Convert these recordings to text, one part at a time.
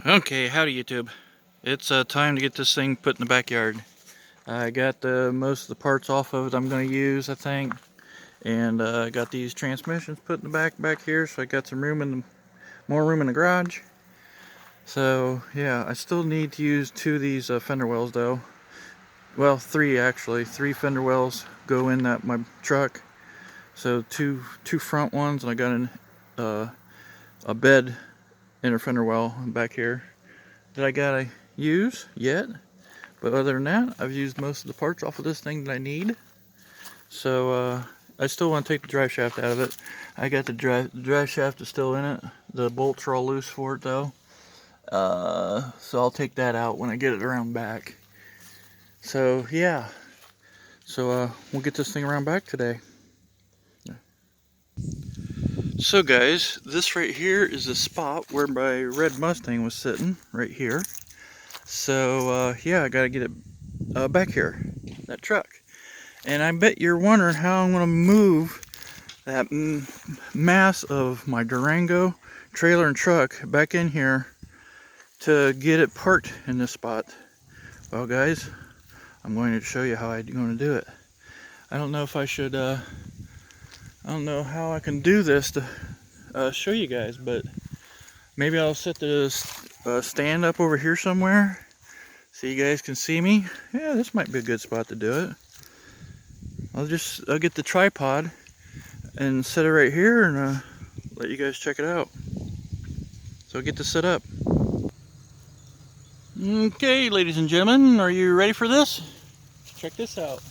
Okay, howdy YouTube. It's time to get this thing put in the backyard. I got most of the parts off of it I'm going to use, I think. And I got these transmissions put in the back here, so I got some room more room in the garage. So yeah, I still need to use two of these fender wells though. Well, three actually. Three fender wells go in my truck. So two front ones, and I got a bed inner fender well back here that I gotta use yet. But other than that, I've used most of the parts off of this thing that I need. So I still want to take the drive shaft out of it. I got the drive shaft is still in it. The bolts are all loose for it though. So I'll take that out when I get it around back. So yeah. So we'll get this thing around back today. So guys, this right here is the spot where my red Mustang was sitting, right here. So yeah, I gotta get it back here, that truck. And I bet you're wondering how I'm gonna move that mass of my Durango trailer and truck back in here to get it parked in this spot. Well guys, I'm going to show you how I'm going to do it. I don't know if I should, I don't know how I can do this to show you guys, but maybe I'll set the stand up over here somewhere so you guys can see me. Yeah, this might be a good spot to do it. I'll get the tripod and set it right here and let you guys check it out. So I'll get this set up. Okay, ladies and gentlemen, are you ready for this? Check this out.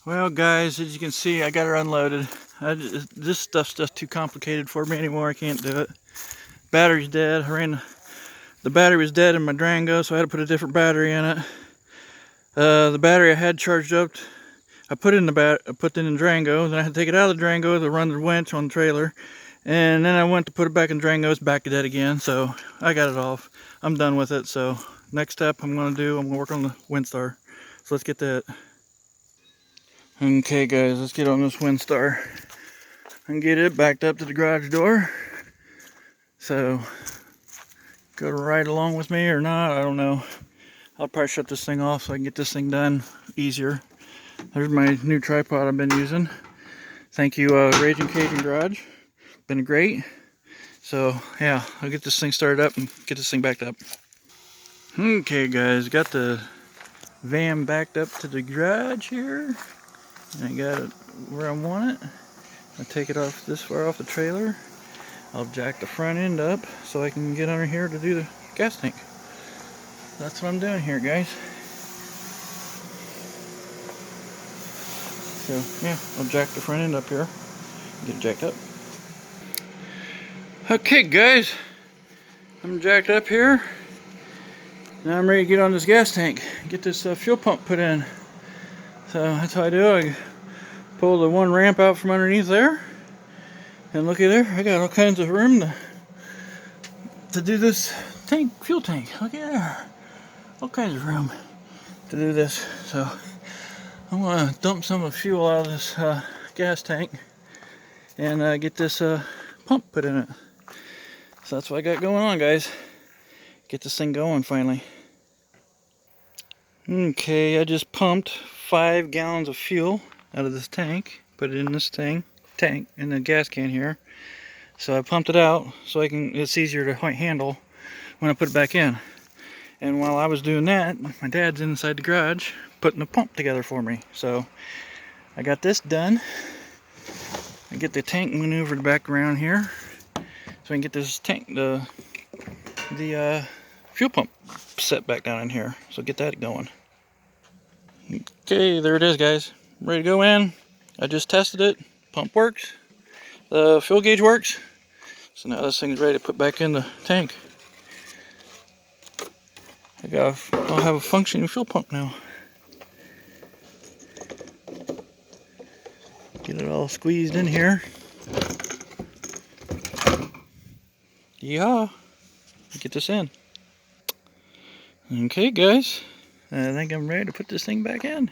Well, guys, as you can see, I got her unloaded. This stuff's just too complicated for me anymore. I can't do it. Battery's dead. The battery was dead in my Durango, so I had to put a different battery in it. The battery I had charged up, I put it in the Durango. Then I had to take it out of the Durango to run the winch on the trailer. And then I went to put it back in Durango. It's back to dead again. So I got it off. I'm done with it. So next step I'm going to work on the Windstar. So let's get that. Okay, guys, let's get on this Windstar and get it backed up to the garage door. So go right along with me or not, I don't know. I'll probably shut this thing off so I can get this thing done easier. There's my new tripod I've been using. Thank you, Raging Cajun Garage. Been great. So yeah, I'll get this thing started up and get this thing backed up. Okay, guys, got the van backed up to the garage here. I got it where I want it. I take it off this far off the trailer. I'll jack the front end up so I can get under here to do the gas tank. That's what I'm doing here, guys. So yeah, I'll jack the front end up here. Get it jacked up. Okay, guys, I'm jacked up here. Now I'm ready to get on this gas tank. Get this fuel pump put in. So that's how I do it. I pull the one ramp out from underneath there. And looky there, I got all kinds of room to do this fuel tank. Look at there. All kinds of room to do this. So I'm going to dump some of the fuel out of this gas tank and get this pump put in it. So that's what I got going on, guys. Get this thing going finally. Okay, I just pumped 5 gallons of fuel out of this tank. Put it in this tank in the gas can here. So I pumped it out so it's easier to handle when I put it back in. And while I was doing that, my dad's inside the garage putting the pump together for me. So I got this done. I get the tank maneuvered back around here so I can get this tank, the fuel pump set back down in here. So get that going. Okay, there it is, guys. Ready to go in. I just tested it. Pump works. The fuel gauge works. So now this thing's ready to put back in the tank. I'll have a functioning fuel pump now. Get it all squeezed in here. Yeah. Get this in. Okay, guys. I think I'm ready to put this thing back in.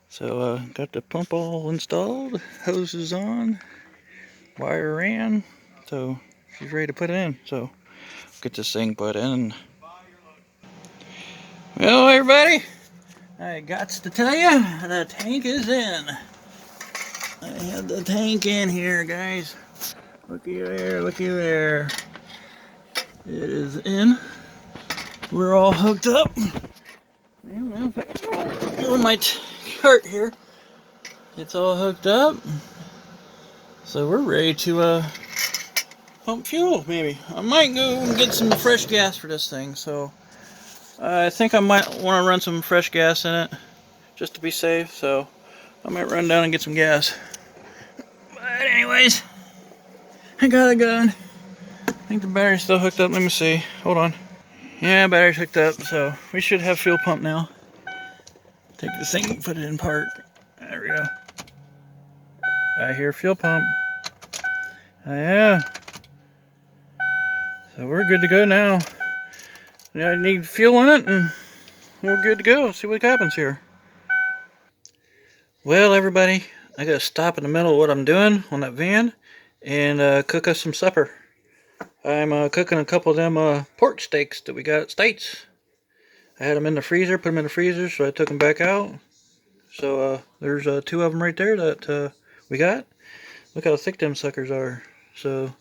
So got the pump all installed, hoses on, wire ran, so she's ready to put it in. So get this thing put in. Well, everybody, I got to tell you, the tank is in. I have the tank in here, guys. Looky there, looky there. It is in. We're all hooked up. On my cart here, it's all hooked up. So we're ready to pump fuel, maybe. I might go and get some fresh gas for this thing. So I think I might want to run some fresh gas in it just to be safe. So I might run down and get some gas. But anyways, I got it going. I think the battery's still hooked up. Let me see. Hold on. Yeah, battery's hooked up. So we should have fuel pump now. Take this thing and put it in park. There we go. I hear fuel pump. Yeah. So we're good to go now. Now I need fuel in it and we're good to go. See what happens here. Well, everybody, I gotta stop in the middle of what I'm doing on that van and cook us some supper. I'm cooking a couple of them pork steaks that we got at States. I had them in the freezer, put them in the freezer, so I took them back out. So there's 2 of them right there that we got. Look how thick them suckers are. So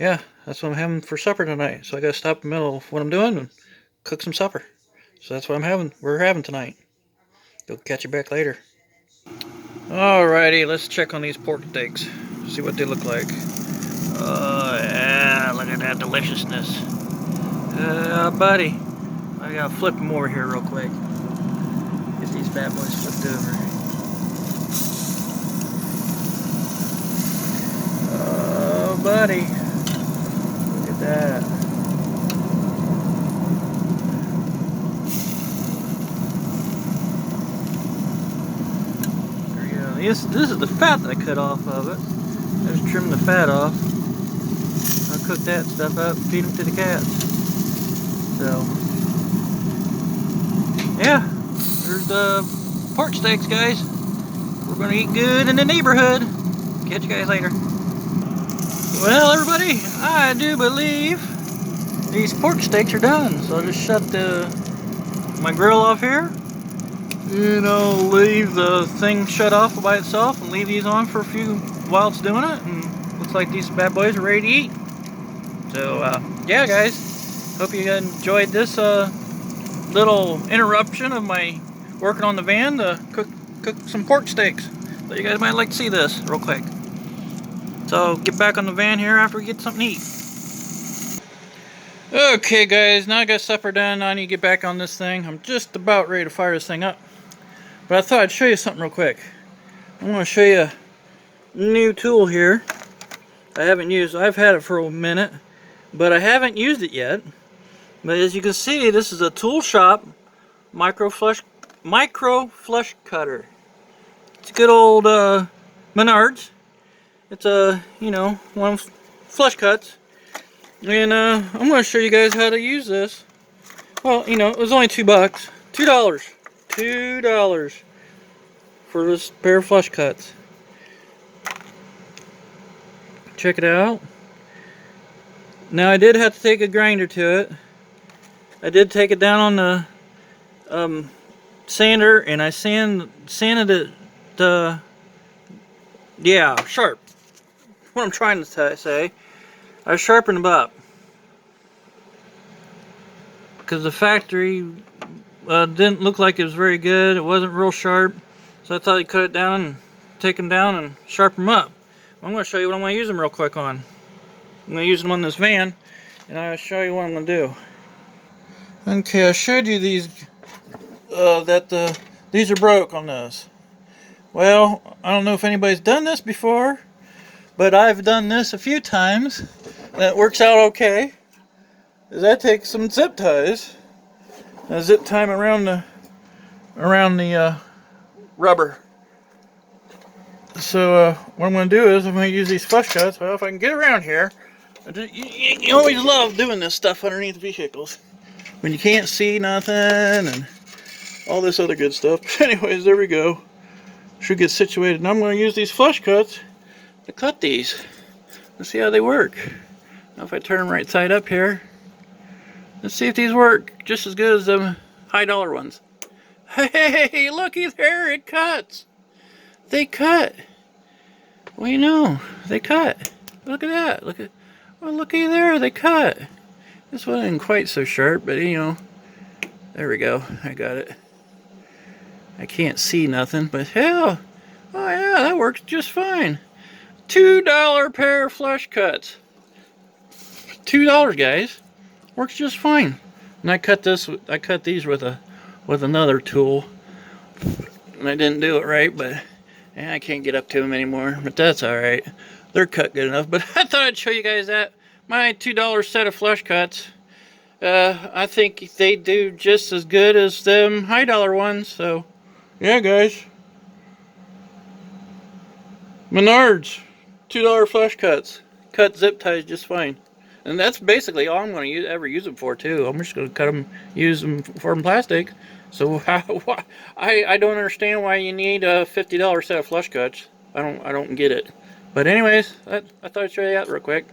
yeah, that's what I'm having for supper tonight. So I gotta stop in the middle of what I'm doing and cook some supper. So that's what we're having tonight. We'll catch you back later. Alrighty, let's check on these pork steaks. See what they look like. Oh yeah, look at that deliciousness. Buddy, I gotta flip them over here real quick. Get these bad boys flipped over. Oh buddy, look at that. There we go. This is the fat that I cut off of it. I just trimmed the fat off. I'll cook that stuff up and feed them to the cats. So, yeah, there's the pork steaks, guys. We're gonna eat good in the neighborhood. Catch you guys later. Well, everybody, I do believe these pork steaks are done. So I'll just shut my grill off here. And I'll leave the thing shut off by itself and leave these on for a few while it's doing it. And looks like these bad boys are ready to eat. So, yeah, guys. Hope you enjoyed this little interruption of my working on the van to cook some pork steaks. So you guys might like to see this real quick. So get back on the van here after we get something to eat. Okay guys, now I got supper done. I need to get back on this thing. I'm just about ready to fire this thing up. But I thought I'd show you something real quick. I'm going to show you a new tool here. I haven't used. I've had it for a minute, but I haven't used it yet. But as you can see, this is a Tool Shop micro flush cutter. It's a good old Menards. It's a, you know, one of flush cuts. And I'm going to show you guys how to use this. Well, you know, it was only $2. $2 for this pair of flush cuts. Check it out. Now I did have to take a grinder to it. I did take it down on the sander, and I sanded it yeah, sharp. What I'm trying to say, I sharpened them up because the factory didn't look like it was very good. It wasn't real sharp, so I thought I'd cut it down and take them down and sharpen them up. I'm going to show you what I'm going to use them real quick on. I'm going to use them on this van, and I'll show you what I'm going to do. Okay, I showed you these, these are broke on this. Well, I don't know if anybody's done this before, but I've done this a few times, and it works out okay. Is I take some zip ties, and zip tie them around the rubber. So what I'm going to do is I'm going to use these flush cuts. Well, if I can get around here, you always love doing this stuff underneath vehicles when you can't see nothing and all this other good stuff. Anyways, there we go. Should get situated. And I'm going to use these flush cuts to cut these. Let's see how they work. Now if I turn them right side up here, let's see if these work just as good as the high dollar ones. Hey, looky there, it cuts. They cut. Well, you know, they cut. Look at that. Well, looky there, they cut. This wasn't quite so sharp, but you know, there we go. I got it. I can't see nothing, but hell, oh yeah, that works just fine. $2 pair of flush cuts. $2, guys. Works just fine. And I cut these with another tool, and I didn't do it right, but yeah, I can't get up to them anymore. But that's all right. They're cut good enough. But I thought I'd show you guys that my $2 set of flush cuts. I think they do just as good as them high dollar ones. So. Yeah, guys. Menards, $2 flush cuts. Cut zip ties just fine. And that's basically all I'm going to ever use them for, too. I'm just going to cut them, use them for plastic. So I don't understand why you need a $50 set of flush cuts. I don't get it. But anyways, I thought I'd show you that real quick.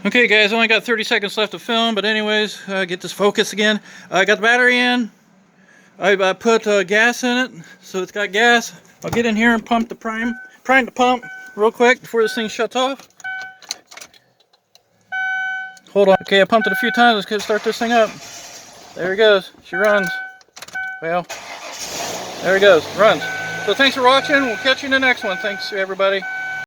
Okay, guys, only got 30 seconds left to film. But anyways, get this focus again. I got the battery in. I put gas in it, so it's got gas. I'll get in here and pump the prime the pump real quick before this thing shuts off. Hold on. Okay, I pumped it a few times. Let's start this thing up. There it goes. She runs. Well, there it goes. Runs. So thanks for watching. We'll catch you in the next one. Thanks, everybody.